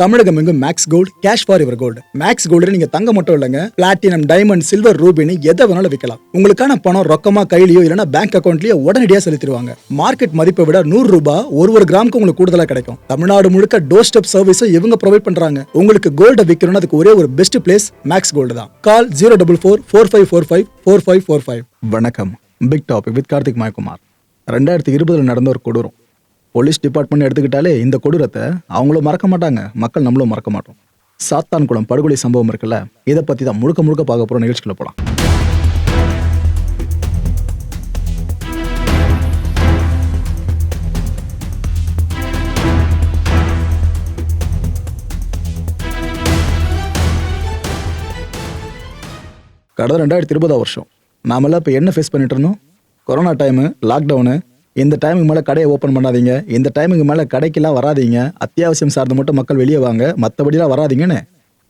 தமிழகம் எங்கும் Max Gold cash for your gold. Max Gold நீங்க தங்க மட்டும் இல்லைங்க, பிளாட்டினம், டைமண்ட், சில்வர், ரூபினி எதை வேணாலும் விற்கலாம். உங்களுக்கான பணம் ரொக்கமா கையிலயோ இல்லைன்னா பேங்க் அக்கௌண்ட்லயோ உடனடியாக செலுத்திடுவாங்க. மார்க்கெட் மதிப்பை விட 100 ரூபாய் ஒரு கிராமுக்கு உங்களுக்கு கூடுதலா கிடைக்கும். தமிழ்நாடு முழுக்க டோர் ஸ்டெப் சர்வீஸும் இவங்க ப்ரொவைட் பண்றாங்க. உங்களுக்கு கோல்ட விற்கணும்னு அதுக்கு ஒரே ஒரு பெஸ்ட் பிளேஸ் மேக்ஸ் கோல்டு தான். கால் 04445454545. வணக்கம். Big topic with Karthik Mayakumar. 2020 நடந்த ஒரு கொடூரம். போலீஸ் டிபார்ட்மெண்ட் எடுத்துக்கிட்டாலே இந்த கொடூரத்தை அவங்களும் மறக்க மாட்டாங்க, மக்கள் நம்மளும் மறக்க மாட்டோம். சாத்தான்குளம் படுகொலை சம்பவம் இருக்குல்ல, இதை பத்தி தான் முழுக்க பார்க்க போற நிகழ்ச்சிக்குள்ள போலாம். கடந்த 2020 வருஷம் நாமெல்லாம் இப்போ என்ன ஃபேஸ் பண்ணிட்டு இருந்தோம்? Corona time, lockdown. இந்த டைமுக்கு மேலே கடையை ஓப்பன் பண்ணாதீங்க, இந்த டைமுக்கு மேலே கடைக்கெல்லாம் வராதிங்க, அத்தியாவசியம் சார்ந்து மட்டும் மக்கள் வெளியே வாங்க, மற்றபடிலாம் வராதிங்கன்னு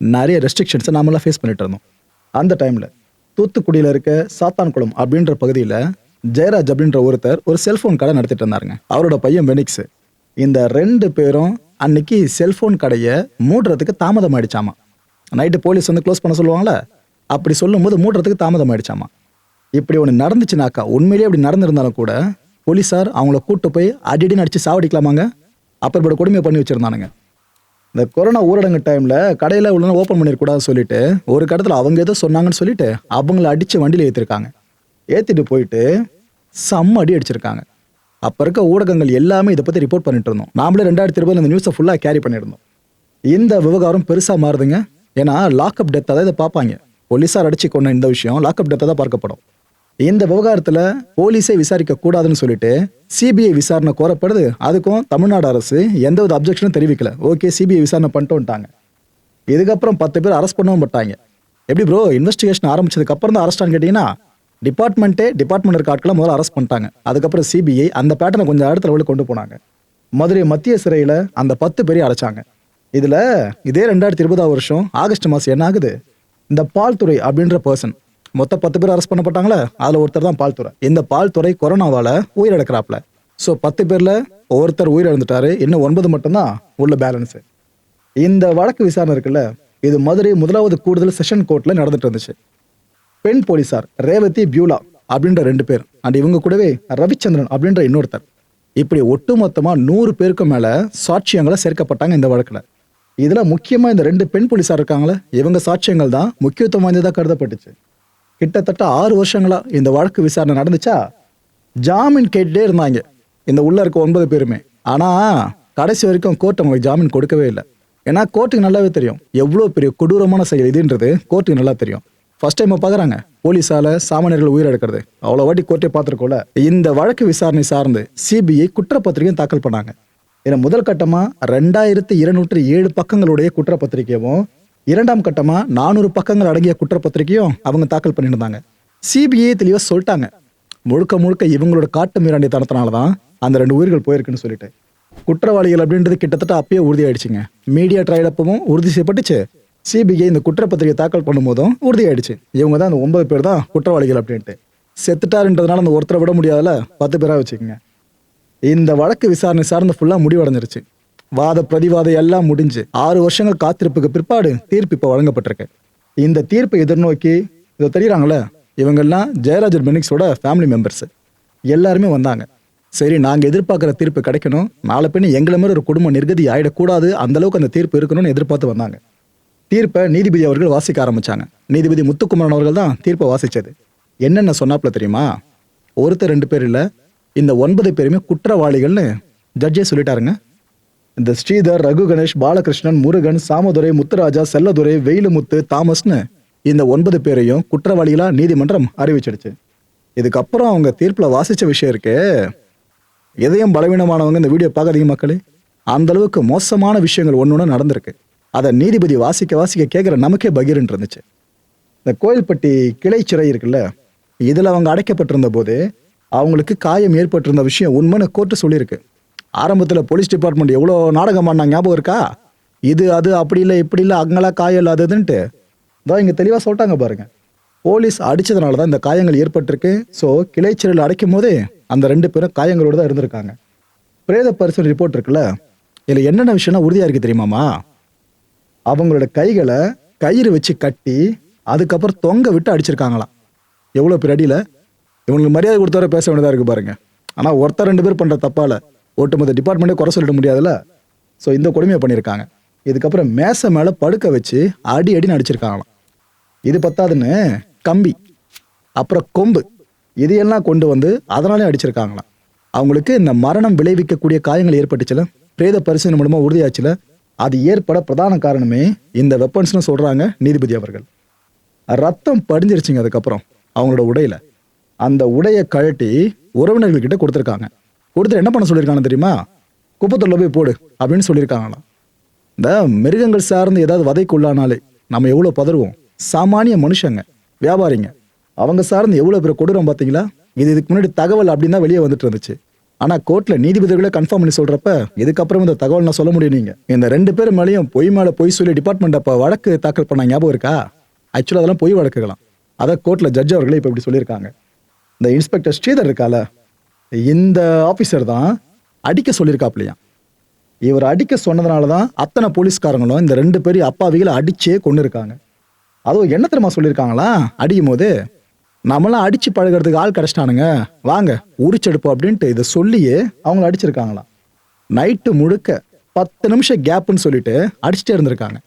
நிறைய ரெஸ்ட்ரிக்ஷன்ஸை நாமெல்லாம் ஃபேஸ் பண்ணிட்டு இருந்தோம். அந்த டைமில் தூத்துக்குடியில் இருக்க சாத்தான்குளம் அப்படின்ற பகுதியில் ஜெயராஜ் அப்படின்ற ஒருத்தர் ஒரு செல்ஃபோன் கடை நடத்திட்டு இருந்தாருங்க. அவரோட பையன் வெனிக்ஸ். இந்த 2 பேரும் அன்னைக்கு செல்ஃபோன் கடையை மூடுறதுக்கு தாமதம் ஆயிடுச்சாமா. நைட்டு போலீஸ் வந்து க்ளோஸ் பண்ண சொல்லுவாங்களே, அப்படி சொல்லும் போது மூடுறதுக்கு தாமதம் ஆயிடுச்சாமா. இப்படி ஒன்று நடந்துச்சுனாக்கா, உண்மையிலேயே அப்படி நடந்திருந்தாலும் கூட போலீஸார் அவங்கள கூட்டு போய் அடின்னு அடிச்சு சாவடிக்கலாமாங்க. அப்புறப்பட கொடுமையை பண்ணி வச்சிருந்தானுங்க. இந்த கொரோனா ஊரடங்கு டைமில் கடையில் உள்ள ஓப்பன் பண்ணிடக்கூடாதுன்னு சொல்லிட்டு ஒரு கடத்தில் அவங்க ஏதோ சொன்னாங்கன்னு சொல்லிட்டு அவங்கள அடித்து வண்டியில் ஏற்றிருக்காங்க. ஏற்றிட்டு போயிட்டு செம்ம அடி அடிச்சிருக்காங்க. அப்போ இருக்க ஊடகங்கள் எல்லாமே இதை பற்றி ரிப்போர்ட் பண்ணிட்டு இருந்தோம். நாமளே 2020 இந்த நியூஸை ஃபுல்லாக கேரி பண்ணியிருந்தோம். இந்த விவகாரம் பெருசாக மாறுதுங்க. ஏன்னா லாக்அப் டெத்தை தான் இதை பார்ப்பாங்க. போலீஸார் அடிச்சு கொண்ட இந்த விஷயம் லாக்அப் டெத்தை தான் பார்க்கப்படும். இந்த விவகாரத்தில் போலீஸை விசாரிக்க கூடாதுன்னு சொல்லிட்டு சிபிஐ விசாரணை கோரப்படுது. அதுக்கும் தமிழ்நாடு அரசு எந்தவித அப்ஜெக்ஷனும் தெரிவிக்கல. ஓகே, சிபிஐ விசாரணை பண்ணிட்டோன்ட்டாங்க. இதுக்கப்புறம் 10 பேர் அரெஸ்ட் பண்ணவும் பட்டாங்க. எப்படி ப்ரோ, இன்வெஸ்டிகேஷன் ஆரம்பிச்சதுக்கு அப்புறம் தான் அரெஸ்டான்னு கேட்டீங்கன்னா, டிபார்ட்மெண்ட் இருக்க ஆட்களை முதல்ல அரெஸ்ட் பண்ணிட்டாங்க. அதுக்கப்புறம் சிபிஐ அந்த பேட்டர்னை கொஞ்சம் அடுத்த லெவலுக்கு கொண்டு போனாங்க. மதுரை மத்திய சிறையில் அந்த 10 பேரையும் அடைச்சாங்க. இதில் இதே 2020 வருஷம் ஆகஸ்ட் மாதம் என்ன ஆகுது, இந்த பால்துறை அப்படின்ற பர்சன் மொத்தம் 10 பேர் அரெஸ்ட் பண்ணப்பட்டாங்களே, அதில் ஒருத்தர் தான் பால்துறை. இந்த பால்துறை கொரோனாவால் உயிரிழக்கிறாப்ல. ஸோ 10 பேரில் ஒருத்தர் உயிரிழந்துட்டாரு, இன்னும் 9 மட்டும்தான் உள்ள பேலன்ஸு. இந்த வழக்கு விசாரணை இருக்குல்ல, இது மதுரை 1வது கூடுதல் செஷன் கோர்ட்டில் நடந்துட்டு இருந்துச்சு. பெண் போலீஸார் ரேவதி பியூலா அப்படின்ற 2 பேர் அண்ட் இவங்க கூடவே ரவிச்சந்திரன் அப்படின்ற இன்னொருத்தர், இப்படி ஒட்டுமொத்தமாக 100 பேருக்கு மேலே சாட்சியங்களை சேர்க்கப்பட்டாங்க இந்த வழக்கில். இதில் முக்கியமாக இந்த 2 பெண் போலீஸார் இருக்காங்களே, இவங்க சாட்சியங்கள் தான் முக்கியத்துவம் வாய்ந்ததாக கருதப்பட்டுச்சு. கிட்டத்தட்ட 6 வருஷங்களா இந்த வழக்கு விசாரணை நடந்துச்சா. ஜாமீன் கேட்டுட்டே இருந்தாங்க இந்த உள்ள இருக்க 9 பேருமே. ஆனால் கடைசி வரைக்கும் கோர்ட் அவங்களுக்கு ஜாமீன் கொடுக்கவே இல்லை. ஏன்னா கோர்ட்டுக்கு நல்லாவே தெரியும் எவ்வளோ பெரிய கொடூரமான செயல் இதுன்றது. கோர்ட்டுக்கு நல்லா தெரியும். ஃபர்ஸ்ட் டைம் பார்க்குறாங்க போலீஸால் சாமானியர்கள் உயிரிழக்கிறது. அவ்வளோ வாட்டி கோர்ட்டே பார்த்துருக்கோல. இந்த வழக்கு விசாரணை சார்ந்து சிபிஐ குற்றப்பத்திரிகையும் தாக்கல் பண்ணாங்க. ஏன்னா முதல் கட்டமாக 2207 பக்கங்களுடைய குற்றப்பத்திரிகையும், 2ஆம் கட்டமாக 400 பக்கங்கள் அடங்கிய குற்றப்பத்திரிகையும் அவங்க தாக்கல் பண்ணியிருந்தாங்க. சிபிஐ தெளிவாக சொல்லிட்டாங்க, முழுக்க இவங்களோட காட்டு மீறாண்டி தனத்தினால தான் அந்த 2 உயிர்கள் போயிருக்குன்னு சொல்லிட்டு. குற்றவாளிகள் அப்படின்றது கிட்டத்தட்ட அப்பயே உறுதியாயிடுச்சுங்க. மீடியா ட்ரையல் அப்பவும் உறுதி செய்யப்பட்டுச்சு. சிபிஐ இந்த குற்றப்பத்திரிகை தாக்கல் பண்ணும்போதும் உறுதியாயிடுச்சு, இவங்க தான் அந்த 9 பேர் தான் குற்றவாளிகள் அப்படின்ட்டு. செத்துட்டாருன்றதுனால அந்த ஒருத்தரை விட முடியாதுல, 10 பேராக வச்சுக்கோங்க. இந்த வழக்கு விசாரணை சார்ந்து ஃபுல்லாக முடிவடைஞ்சிருச்சு. வாத பிரதிவாதம் எல்லாம் முடிஞ்சு 6 வருஷங்கள் காத்திருப்புக்கு பிற்பாடு தீர்ப்பு இப்போ வழங்கப்பட்டிருக்கு. இந்த தீர்ப்பை எதிர்நோக்கி இதை தெரியுறாங்களே, இவங்கெல்லாம் ஜெயராஜ் பெனிக்ஸோட ஃபேமிலி மெம்பர்ஸ் எல்லாருமே வந்தாங்க. சரி, நாங்கள் எதிர்பார்க்குற தீர்ப்பு கிடைக்கணும், நாளை பின்ன எங்களை மாதிரி ஒரு குடும்பம் நிர்கதி ஆகிடக்கூடாது, அந்தளவுக்கு அந்த தீர்ப்பு இருக்கணும்னு எதிர்பார்த்து வந்தாங்க. தீர்ப்பை நீதிபதி அவர்கள் வாசிக்க ஆரம்பித்தாங்க. நீதிபதி முத்துக்குமரன் அவர்கள் தான் தீர்ப்பை வாசித்தது. என்னென்ன சொன்னாப்புல தெரியுமா? ஒருத்தர் 2 பேர் இல்லை, இந்த 9 பேருமே குற்றவாளிகள்னு ஜட்ஜே சொல்லிட்டாருங்க. இந்த ஸ்ரீதர், ரகு கணேஷ், பாலகிருஷ்ணன், முருகன், சாமதுரை, முத்துராஜா, செல்லதுரை, வெயிலுமுத்து, தாமஸ்னு இந்த 9 பேரையும் குற்றவாளிகளா நீதிமன்றம் அறிவிச்சிடுச்சு. இதுக்கப்புறம் அவங்க தீர்ப்பில் வாசிச்ச விஷயம் இருக்கு, எதையும் பலவீனமானவங்க இந்த வீடியோ பார்க்காதீங்க மக்களே. அந்த அளவுக்கு மோசமான விஷயங்கள் ஒன்று நடந்திருக்கு. அதை நீதிபதி வாசிக்க கேட்குற நமக்கே பகீர்ன்னு இருந்துச்சு. இந்த கோயில்பட்டி கிளை சிறை இருக்குல்ல, இதில் அவங்க அடைக்கப்பட்டிருந்த போது அவங்களுக்கு காயம் ஏற்பட்டிருந்த விஷயம் உண்மைன்னு கோர்ட்டு சொல்லியிருக்கு. ஆரம்பத்தில் போலீஸ் டிபார்ட்மெண்ட் எவ்வளோ நாடகம் பண்ணாங்க ஞாபகம் இருக்கா? இது அது அப்படி இல்லை இப்படி இல்லை, அங்கெல்லாம் காயம் இல்லை அதுன்ட்டு தான் இங்கே தெளிவாக சொல்லிட்டாங்க பாருங்க. போலீஸ் அடித்ததுனால தான் இந்த காயங்கள் ஏற்பட்டிருக்கு. ஸோ கிளைச்சிறையில் அடைக்கும் போதே அந்த 2 பேரும் காயங்களோடு தான் இருந்திருக்காங்க. பிரேத பரிசோதனை ரிப்போர்ட் இருக்குல்ல, இதில் என்னென்ன விஷயம்னா உறுதியாக இருக்குது தெரியுமாமா? அவங்களோட கைகளை கயிறு வச்சு கட்டி அதுக்கப்புறம் தொங்க விட்டு அடிச்சிருக்காங்களாம். எவ்வளோ பெரிய அடியில் இவங்களுக்கு மரியாதை கொடுத்தவரை பேச வேண்டியதாக இருக்குது பாருங்க. ஆனால் ஒருத்தர் 2 பேர் பண்ணுற தப்பால் ஒட்டுமொத்த டிபார்ட்மெண்ட்டே குறை சொல்லிட முடியாதுல்ல. ஸோ இந்த கொடுமையை பண்ணியிருக்காங்க. இதுக்கப்புறம் மேசை மேலே படுக்க வச்சு அடின்னு அடிச்சிருக்காங்களாம். இது பத்தாதுன்னு கம்பி, அப்புறம் கொம்பு, இதையெல்லாம் கொண்டு வந்து அதனாலே அடிச்சிருக்காங்களாம். அவங்களுக்கு இந்த மரணம் விளைவிக்கக்கூடிய காயங்கள் ஏற்பட்டுச்சுல, பிரேத பரிசோதனை மூலமாக உறுதியாச்சுல, அது ஏற்பட பிரதான காரணமே இந்த வெப்பன்ஸ்னு சொல்கிறாங்க நீதிபதி அவர்கள். ரத்தம் படிஞ்சிருச்சுங்க. அதுக்கப்புறம் அவங்களோட உடையில அந்த உடையை கழட்டி உறவினர்கள்கிட்ட கொடுத்துருக்காங்க. கொடுத்துட்டு என்ன பண்ண சொல்லியிருக்காங்க தெரியுமா? குப்பத்தொல்ல போய் போடு அப்படின்னு சொல்லியிருக்காங்களாம். இந்த மிருகங்கள் சார்ந்து ஏதாவது வதைக்குள்ளானாலே நம்ம எவ்வளோ பதறுவோம். சாமானிய மனுஷங்க, வியாபாரிங்க, அவங்க சார்ந்து எவ்வளோ பேர் கொடுறோம் பார்த்தீங்களா? இதுக்கு முன்னாடி தகவல் அப்படின்னு தான் வெளியே வந்துட்டு இருந்துச்சு. ஆனால் கோர்ட்டில் நீதிபதிகளே கன்ஃபார்ம் பண்ணி சொல்கிறப்ப இதுக்கப்புறம் இந்த தகவல் நான் சொல்ல முடியும். நீங்கள் இந்த 2 பேர் மேலேயும் பொய் மேலே பொய் சொல்லி டிபார்ட்மெண்ட் அப்போ வழக்கு தாக்கல் பண்ண ஞாபகம் இருக்கா? ஆக்சுவலாக அதெல்லாம் பொய் வழக்குகளாம். அதை கோர்ட்டில் ஜட்ஜ் அவர்களே இப்போ இப்படி சொல்லியிருக்காங்க. இந்த இன்ஸ்பெக்டர் ஸ்ரீதர் இருக்கால, இந்த ஆஃபீஸர் தான் அடிக்க சொல்லியிருக்காப்லையா. இவர் அடிக்க சொன்னதுனால தான் அத்தனை போலீஸ்காரங்களும் இந்த 2 பேரையும் அப்பாவிகளை அடிச்சே கொண்டு இருக்காங்க. அதுவும் என்ன தெரியுமா சொல்லியிருக்காங்களா? அடிக்கும் போது நம்மளாம் அடிச்சு பழகிறதுக்கு ஆள் கிடைச்சிட்டானுங்க, வாங்க உரிச்செடுப்போம் அப்படின்ட்டு இதை சொல்லியே அவங்கள அடிச்சிருக்காங்களாம். நைட்டு முழுக்க 10 நிமிஷம் கேப்புன்னு சொல்லிட்டு அடிச்சுட்டே இருந்திருக்காங்க.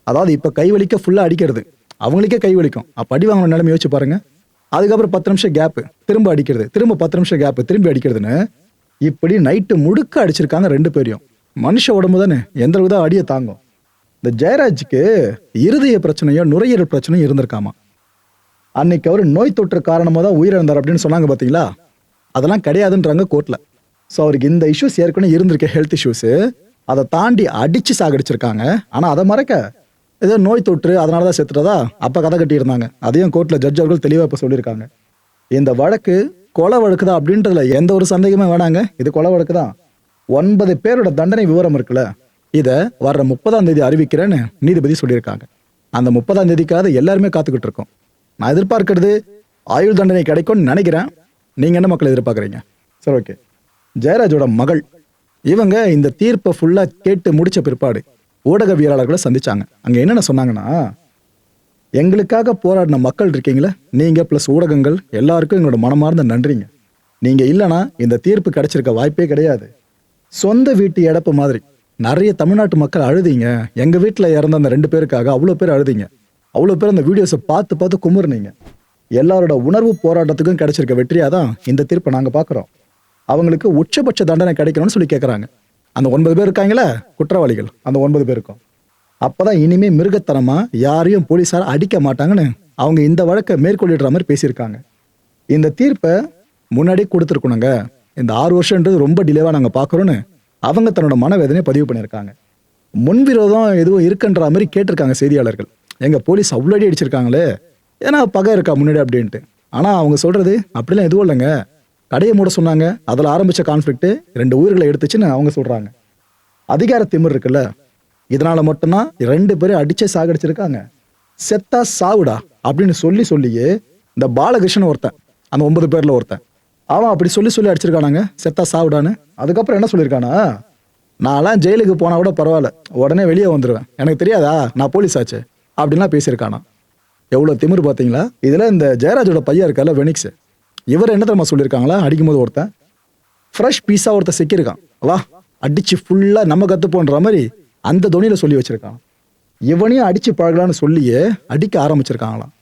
அதாவது இப்போ கை வலிக்க ஃபுல்லாக அடிக்கிறது, அவங்களுக்கே கை வலிக்கும். அப்போ அடி வாங்கின நிலைமை யோசிச்சு பாருங்க. அதுக்கப்புறம் 10 நிமிஷம் கேப்பு, திரும்ப அடிக்கிறது, திரும்ப 10 நிமிஷம் கேப்பு, திரும்பி அடிக்கிறதுன்னு இப்படி நைட்டு முழுக்க அடிச்சிருக்காங்க 2 பேரையும். மனுஷ உடம்பு தானே எந்த வித அடியை தாங்கும். இந்த ஜெயராஜுக்கு இருதய பிரச்சனையோ நுரையீரல் பிரச்சனையும் இருந்திருக்காமா. அன்னைக்கு அவர் நோய் தொற்று காரணமாக தான் உயிரிழந்தார் அப்படின்னு சொன்னாங்க பார்த்தீங்களா? அதெல்லாம் கிடையாதுன்றாங்க கோர்ட்ல. ஸோ அவருக்கு இந்த இஷ்யூஸ் ஏற்கனவே இருந்திருக்க ஹெல்த் இஷ்யூஸு, அதை தாண்டி அடிச்சு சாகடிச்சிருக்காங்க. ஆனால் அதை மறைக்க ஏதோ நோய் தொற்று அதனால தான் செத்துட்டதா அப்போ கதை கட்டியிருந்தாங்க. அதையும் கோர்ட்டில் ஜட்ஜ் அவர்கள் தெளிவாக இப்போ சொல்லியிருக்காங்க. இந்த வழக்கு கொலை வழக்கு தான் அப்படின்றதுல எந்த ஒரு சந்தேகமே வேணாங்க. இது கொலை வழக்கு தான். 9 பேரோட தண்டனை விவரம் இருக்குல்ல, இதை வர்ற 30ஆம் தேதி அறிவிக்கிறேன்னு நீதிபதி சொல்லியிருக்காங்க. அந்த 30ஆம் தேதிக்காக எல்லாருமே காத்துக்கிட்டு இருக்கோம். நான் எதிர்பார்க்கறது ஆயுள் தண்டனை கிடைக்கும்னு நினைக்கிறேன். நீங்கள் என்ன மக்கள் எதிர்பார்க்குறீங்க? சரி, ஓகே. ஜெயராஜோட மகள் இவங்க இந்த தீர்ப்பை ஃபுல்லாக கேட்டு முடிச்ச பிற்பாடு ஊடகவியலாளர்களை சந்திச்சாங்க. அங்கே என்னென்ன சொன்னாங்கன்னா, எங்களுக்காக போராடின மக்கள் இருக்கீங்களே, நீங்கள் ப்ளஸ் ஊடகங்கள் எல்லாருக்கும் எங்களோட மனமார்ந்த நன்றிங்க. நீங்கள் இல்லைனா இந்த தீர்ப்பு கிடைச்சிருக்க வாய்ப்பே கிடையாது. சொந்த வீட்டு இழப்பு மாதிரி நிறைய தமிழ்நாட்டு மக்கள் அழுதிங்க. எங்கள் வீட்டில் இறந்த அந்த 2 பேருக்காக அவ்வளோ பேர் அழுதிங்க. அவ்வளோ பேர் அந்த வீடியோஸை பார்த்து பார்த்து குமுறுனீங்க. எல்லாரோட உணர்வு போராட்டத்துக்கும் கிடைச்சிருக்க வெற்றியாக தான் இந்த தீர்ப்பை நாங்கள் பார்க்குறோம். அவங்களுக்கு உச்சபட்ச தண்டனை கிடைக்கணும்னு சொல்லி கேட்குறாங்க. அந்த 9 பேர் இருக்காங்களே குற்றவாளிகள், அந்த 9 பேருக்கும் அப்போதான் இனிமே மிருகத்தனமாக யாரையும் போலீஸார் அடிக்க மாட்டாங்கன்னு அவங்க இந்த வழக்கை மேற்கொள்ளிடுற மாதிரி பேசியிருக்காங்க. இந்த தீர்ப்பை முன்னாடியே கொடுத்துருக்கணுங்க. இந்த 6 வருஷன்றது ரொம்ப டிலேவாக நாங்கள் பார்க்குறோன்னு அவங்க தன்னோட மனவேதனையை பதிவு பண்ணியிருக்காங்க. முன்விரோதம் எதுவும் இருக்குன்ற மாதிரி கேட்டிருக்காங்க செய்தியாளர்கள். எங்கள் போலீஸ் அவ்வளோ அடி அடிச்சிருக்காங்களே, ஏன்னா பகை இருக்கா முன்னாடி அப்படின்ட்டு. ஆனால் அவங்க சொல்கிறது அப்படிலாம் எதுவும் இல்லைங்க, கடையை மூட சொன்னாங்க, அதில் ஆரம்பித்த கான்ஃப்ளிக்ட்டு 2 உயிர்களை எடுத்துச்சுன்னு அவங்க சொல்கிறாங்க. அதிகார திமிர் இருக்குல்ல, இதனால் மட்டும்தான் 2 பேரும் அடிச்சே சாகடிச்சிருக்காங்க. செத்தா சாவுடா அப்படின்னு சொல்லியே இந்த பாலகிருஷ்ணன் ஒருத்தன், அந்த 9 பேரில் ஒருத்தன், அவன் அப்படி சொல்லி அடிச்சிருக்கானாங்க செத்தா சாவுடான்னு. அதுக்கப்புறம் என்ன சொல்லியிருக்கானா, நான்லாம் ஜெயிலுக்கு போனால் கூட பரவாயில்ல, உடனே வெளியே வந்துடுவேன், எனக்கு தெரியாதா நான் போலீஸ் ஆச்சு அப்படின்லாம் பேசியிருக்கானா. எவ்வளோ திமிரு பார்த்தீங்களா? இதில் இந்த ஜெயராஜோட பையன் இருக்கால வெனிக்ஸ், இவர் என்ன தெரியுமா சொல்லியிருக்காங்களா, அடிக்கும்போது ஒருத்தன் ஃப்ரெஷ் பீஸாக ஒருத்தன் சிக்கியிருக்கான், வா அடிச்சு ஃபுல்லாக நம்ம கற்றுப்போன்ற மாதிரி அந்த துணியில் சொல்லி வச்சுருக்கான். இவனையும் அடித்து பழகலான்னு சொல்லியே அடிக்க ஆரம்பிச்சிருக்காங்களாம்.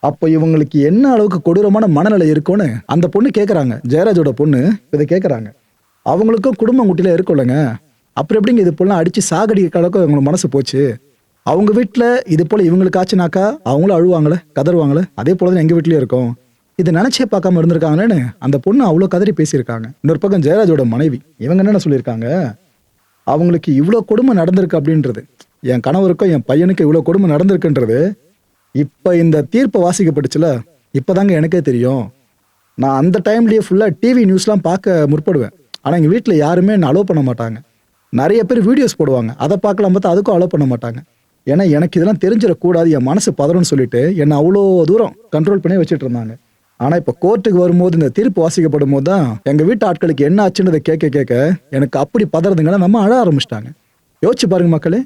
அப்போ இவங்களுக்கு என்ன அளவுக்கு கொடூரமான மனநிலை இருக்கும்னு அந்த பொண்ணு கேட்குறாங்க. ஜெயராஜோட பொண்ணு இதை கேட்குறாங்க. அவங்களுக்கும் குடும்பம் குட்டியில் இருக்கும்லங்க, அப்புறம் எப்படிங்க இது போலாம் அடித்து சாகடிக்க அளவுக்கு அவங்களுக்கு மனசு போச்சு. அவங்க வீட்டில் இது போல் இவங்களுக்கு ஆச்சுனாக்கா அவங்களும் அழுவாங்களே, கதறுவாங்களே, அதே போல தான் எங்கள் வீட்லேயும் இருக்கும். இதை நினச்சே பார்க்காம இருந்திருக்காங்களேன்னு அந்த பொண்ணு அவ்வளோ கதறி பேசியிருக்காங்க. இன்னொரு பக்கம் ஜெயராஜோட மனைவி இவங்க என்னென்ன சொல்லியிருக்காங்க, அவங்களுக்கு இவ்வளோ கொடுமை நடந்திருக்கு அப்படின்றது, என் கணவருக்கும் என் பையனுக்கும் இவ்வளோ கொடுமை நடந்திருக்குன்றது இப்போ இந்த தீர்ப்பை வாசிக்கப்பட்டுச்சுல, இப்போதாங்க எனக்கே தெரியும். நான் அந்த டைம்லேயே ஃபுல்லாக டிவி நியூஸ்லாம் பார்க்க முற்படுவேன். ஆனால் எங்கள் வீட்டில் யாருமே என்னை அலோவ் பண்ண மாட்டாங்க. நிறைய பேர் வீடியோஸ் போடுவாங்க, அதை பார்க்கலாம் பார்த்தா அதுக்கும் அலோவ் பண்ண மாட்டாங்க. ஏன்னா எனக்கு இதெல்லாம் தெரிஞ்சிடக்கூடாது, என் மனசு பதறம்னு சொல்லிட்டு என்னை அவ்வளோ தூரம் கண்ட்ரோல் பண்ணி வச்சுட்டு இருந்தாங்க. ஆனால் இப்போ கோர்ட்டுக்கு வரும்போது இந்த தீர்ப்பு வாசிக்கப்படும் போது தான் எங்கள் வீட்டு ஆட்களுக்கு என்ன ஆச்சுன்றதை கேட்க எனக்கு அப்படி பதறதுங்கன்னா நம்ம அழ ஆரம்பிச்சிட்டாங்க. யோசிச்சு பாருங்க மக்களே,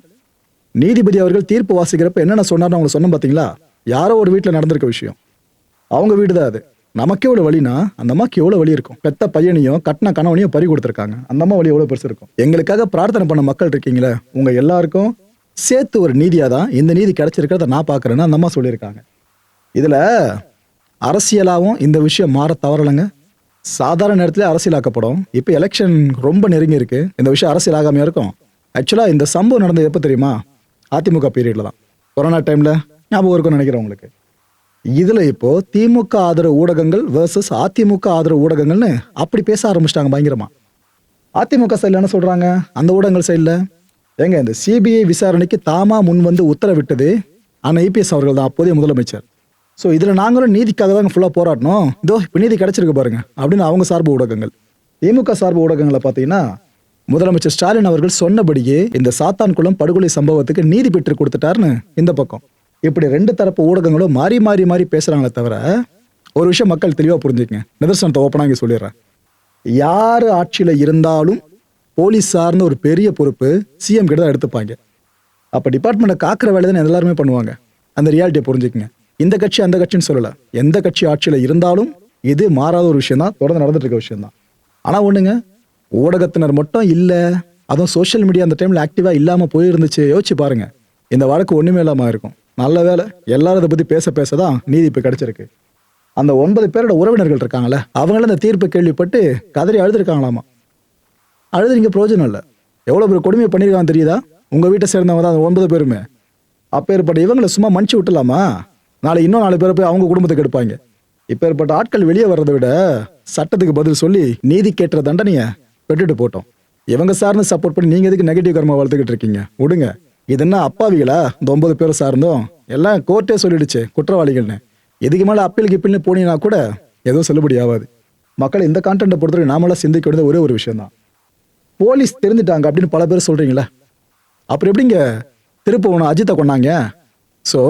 நீதிபதி அவர்கள் தீர்ப்பு வாசிக்கிறப்ப என்னென்ன சொன்னார்னு அவங்க சொன்னோம் பார்த்தீங்களா? யாரோ ஒரு வீட்டில் நடந்திருக்க விஷயம், அவங்க வீடு தான் அது. நமக்கு எவ்வளோ வலினா அந்த அம்மாக்கு எவ்வளோ வலி இருக்கும். பெத்த பையனையும் கட்டின கணவனையும் பறி கொடுத்துருக்காங்க. அந்த அம்மா வலி எவ்வளோ பெருசு இருக்கும். எங்களுக்காக பிரார்த்தனை பண்ண மக்கள் இருக்கீங்களே, உங்க எல்லாருக்கும் சேர்த்து ஒரு நீதியாக தான் இந்த நீதி கிடைச்சிருக்கிறத நான் பார்க்குறேன்னு அந்த அம்மா சொல்லியிருக்காங்க. இதில் அரசியலாகவும் இந்த விஷயம் மாற தவறலைங்க. சாதாரண நேரத்தில் அரசியலாக்கப்படும். இப்போ எலெக்ஷன் ரொம்ப நெருங்கி இருக்கு, இந்த விஷயம் அரசியல் ஆகாமையா இருக்கும். ஆக்சுவலாக இந்த சம்பவம் நடந்தது எப்போ தெரியுமா? அதிமுக பீரியட்ல தான், கொரோனா டைமில். ஞாபகம் இருக்கும்னு நினைக்கிறேன் உங்களுக்கு. இதில் இப்போ திமுக ஆதரவு ஊடகங்கள் வர்சஸ் அதிமுக ஆதரவு ஊடகங்கள்னு அப்படி பேச ஆரம்பிச்சிட்டாங்க பயங்கரமா. அதிமுக சைடில் என்ன சொல்றாங்க, அந்த ஊடகங்கள் சைடில் ஏங்க இந்த சிபிஐ விசாரணைக்கு தாமா முன் வந்து உத்தரவிட்டது ஆனால் இபிஎஸ் அவர்கள் தான், அப்போதைய முதலமைச்சர். ஸோ இதில் நாங்களும் நீதிக்காக தான் ஃபுல்லாக போராடணும், இதோ இப்போ நீதி கிடைச்சிருக்கு பாருங்க அப்படின்னு அவங்க சார்பு ஊடகங்கள். திமுக சார்பு ஊடகங்களை பார்த்தீங்கன்னா முதலமைச்சர் ஸ்டாலின் அவர்கள் சொன்னபடியே இந்த சாத்தான்குளம் படுகொலை சம்பவத்துக்கு நீதி பெற்று கொடுத்துட்டாருன்னு இந்த பக்கம். இப்படி ரெண்டு தரப்பு ஊடகங்களும் மாறி மாறி மாறி பேசுறாங்களே தவிர ஒரு விஷயம் மக்கள் தெளிவாக புரிஞ்சுக்கங்க. நிதர்சனத்தை ஓப்பனாக இங்கே சொல்லிடுறேன். யார் ஆட்சியில் இருந்தாலும் போலீஸ் சார்ந்த ஒரு பெரிய பொறுப்பு சிஎம் கிட்ட தான் எடுத்துப்பாங்க. அப்போ டிபார்ட்மெண்ட்டை காக்கிற வேலை தான் எல்லாருமே பண்ணுவாங்க. அந்த ரியாலிட்டியை புரிஞ்சுக்கங்க. இந்த கட்சி அந்த கட்சின்னு சொல்லலை, எந்த கட்சி ஆட்சியில் இருந்தாலும் இது மாறாத ஒரு விஷயம் தான், தொடர்ந்து நடந்துட்டு இருக்க விஷயம் தான். ஆனால் ஒன்றுங்க, ஊடகத்தினர் மட்டும் இல்லை, அதுவும் சோஷியல் மீடியா அந்த டைமில் ஆக்டிவாக இல்லாமல் போயிருந்துச்சு. யோசிச்சு பாருங்க, இந்த வழக்கு ஒன்றுமே இல்லாமல் இருக்கும். நல்ல வேலை எல்லாரும் அதை பற்றி பேச பேச தான் நீதி இப்போ கிடைச்சிருக்கு. அந்த 9 பேரோட உறவினர்கள் இருக்காங்களே, அவங்களும் இந்த தீர்ப்பு கேள்விப்பட்டு கதறி அழுதுருக்காங்களாமா. அழுதுறீங்க பிரயோஜனம் இல்லை. எவ்வளோ பேர் கொடுமையை பண்ணியிருக்காங்க தெரியுதா? உங்கள் வீட்டை சேர்ந்தவங்க தான் அந்த 9 பேருமே. அப்பேற்பட்ட இவங்களை சும்மா மன்னிச்சு விட்டுலாமா? நாளை இன்னும் 4 பேரை போய் அவங்க குடும்பத்துக்கு எடுப்பாங்க. இப்பேற்பட்ட ஆட்கள் வெளியே வர்றதை விட சட்டத்துக்கு பதில் சொல்லி நீதி கேட்டுற தண்டனையை பெற்றுட்டு போட்டோம். இவங்க சார்ந்து சப்போர்ட் பண்ணி நீங்கள் எதுக்கு நெகட்டிவ் கர்மா வளர்த்துக்கிட்டு இருக்கீங்க? விடுங்க. இது என்ன அப்பாவிகளா? இந்த 9 பேரை சார்ந்தோம் எல்லாம் கோர்ட்டே சொல்லிடுச்சு குற்றவாளிகள்னு. இதுக்கு மேலே அப்பீல் கிப்பீல்னு போனீங்கன்னா கூட எதுவும் செல்லுபடி ஆகாது. மக்கள் இந்த கான்டென்ட்டை பொறுத்தவரை நாமெல்லாம் சிந்திக்க வேண்டியது ஒரே ஒரு விஷயம் தான். போலீஸ் தெரிஞ்சுட்டாங்க அப்படின்னு பல பேர் சொல்றீங்களா? அப்புறம் எப்படிங்க திருப்பவனம் அஜித்தை கொண்டாங்க? ஸோ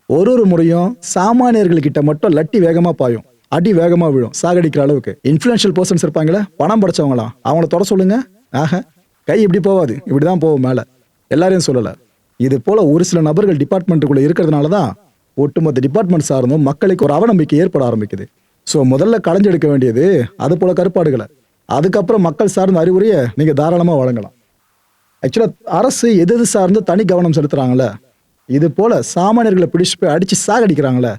ஒரு முறையும் சாமானியர்கள்கிட்ட மட்டும் லட்டி வேகமா பாயும், அடி வேகமா விழும், சாகடிக்கிற அளவுக்கு இன்ஃப்ளூயன்ஷியல் பர்சன்ஸ் இருப்பாங்களே, பணம் படைச்சவங்களாம், அவங்கள தொட சொல்லுங்க. ஆக கை இப்படி போவாது, இப்படிதான் போகும் மேல. எல்லாரையும் சொல்லல. இது போல ஒரு சில நபர்கள் டிபார்ட்மெண்ட்டுக்குள்ள இருக்கிறதுனால தான் ஒட்டுமொத்த டிபார்ட்மெண்ட் சார்ந்தும் மக்களுக்கு ஒரு அவநம்பிக்கை ஏற்பட ஆரம்பிக்குது. ஸோ முதல்ல களைஞ்செடுக்க வேண்டியது அது போல கருப்பாடுகளை. அதுக்கப்புறம் மக்கள் சார்ந்த அறிவுரையை நீங்க தாராளமா வழங்கலாம். ஆக்சுவலா அரசு எது சார்ந்து தனி கவனம் செலுத்துறாங்களே, இது போல சாமானியர்களை பிடிச்சு போய் அடிச்சு சாகடிக்கிறாங்களே,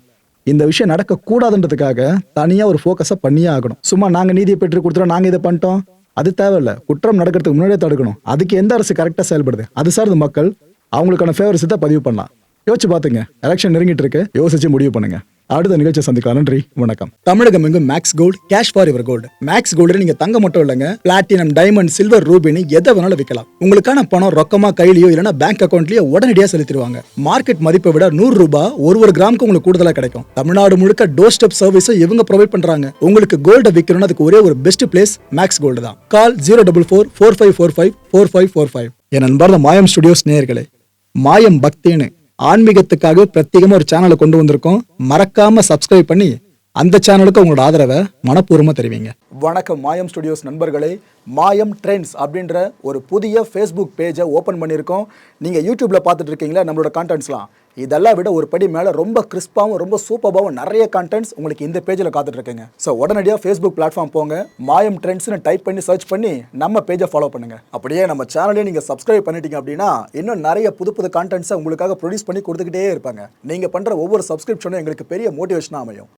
இந்த விஷயம் நடக்கக்கூடாதுன்றதுக்காக தனியா ஒரு ஃபோக்கஸை பண்ணியே ஆகணும். சும்மா நாங்க நீதியை பெற்று கொடுத்துறோம், நாங்க இதை பண்ணிட்டோம், அது தேவையில்லை. குற்றம் நடக்கிறதுக்கு முன்னாடியே தடுக்கணும். அதுக்கு எந்த அரசு கரெக்டாக செயல்படுது அது சார்ந்த மக்கள் அவங்களுக்கான ஃபேவரிசத்தை பதிவு பண்ணலாம். யோசிச்சு பார்த்துங்க. எலெக்ஷன் நெருங்கிட்டு இருக்கு, யோசிச்சு முடிவு பண்ணுங்க. அடுத்த நிகழ்ச்சியை சந்திக்கலாம். நன்றி, வணக்கம். தமிழகம் எங்கும் Max Gold, cash for your gold. Max Gold நீங்க தங்க மட்டும் இல்லைங்க, பிளாட்டினம், டைமண்ட், சில்வர், ரூபினி எதை வேணாலும் விற்கலாம். உங்களுக்கான பணம் ரொக்கமா கையிலயோ இல்லைன்னா பேங்க் அக்கௌண்ட்லயோ உடனடியாக செலுத்திடுவாங்க. மார்க்கெட் மதிப்பை விட 100 ரூபாய் ஒரு கிராமுக்கு உங்களுக்கு கூடுதலா கிடைக்கும். தமிழ்நாடு முழுக்க டோர் ஸ்டெப் சர்வீஸ் இவங்க ப்ரொவைட் பண்றாங்க. உங்களுக்கு கோல்ட விற்கணும்னு அதுக்கு ஒரே ஒரு பெஸ்ட் பிளேஸ் மேக்ஸ் கோல்டு தான். கால் 04445454545. என் அன்பார்ந்த மாயம் ஸ்டுடியோஸ் நேயர்களே, மாயம் பக்தின்னு ஆன்மீகத்துக்காக பிரத்யேகமா ஒரு சேனலை கொண்டு வந்திருக்கோம். மறக்காம சப்ஸ்கிரைப் பண்ணி அந்த சேனலுக்கு உங்களோட ஆதரவை மனப்பூர்வமா தெரிவிங்க. வணக்கம் மாயம் ஸ்டுடியோஸ் நண்பர்களே. மாயம் ட்ரெண்ட்ஸ் அப்படின்ற ஒரு புதிய ஃபேஸ்புக் பேஜை ஓப்பன் பண்ணியிருக்கோம். நீங்கள் யூடியூப்ல பார்த்துட்டு இருக்கீங்களா நம்மளோட கான்டென்ட்ஸ்லாம். இதெல்லாம் விட ஒரு படி மேலே ரொம்ப கிறிஸ்பாகவும் ரொம்ப சூப்பராகவும் நிறைய கான்டென்ட்ஸ் உங்களுக்கு இந்த பேஜில் காத்துட்டு இருக்குங்க. ஸோ உடனடியாக ஃபேஸ்புக் பிளாட்ஃபார்ம் போங்க, மாயம் ட்ரெண்ட்ஸ்னு டைப் பண்ணி சர்ச் பண்ணி நம்ம பேஜை ஃபாலோ பண்ணுங்க. அப்படியே நம்ம சேனலையும் நீங்கள் சப்ஸ்கிரைப் பண்ணிட்டீங்க அப்படின்னா இன்னும் நிறைய புது கான்டென்ட்ஸை உங்களுக்காக ப்ரொடியூஸ் பண்ணி கொடுத்துக்கிட்டே இருப்பாங்க. நீங்கள் பண்ணுற ஒவ்வொரு சப்ஸ்கிரிப்ஷனும் எங்களுக்கு பெரிய மோட்டிவேஷனாக அமையும்.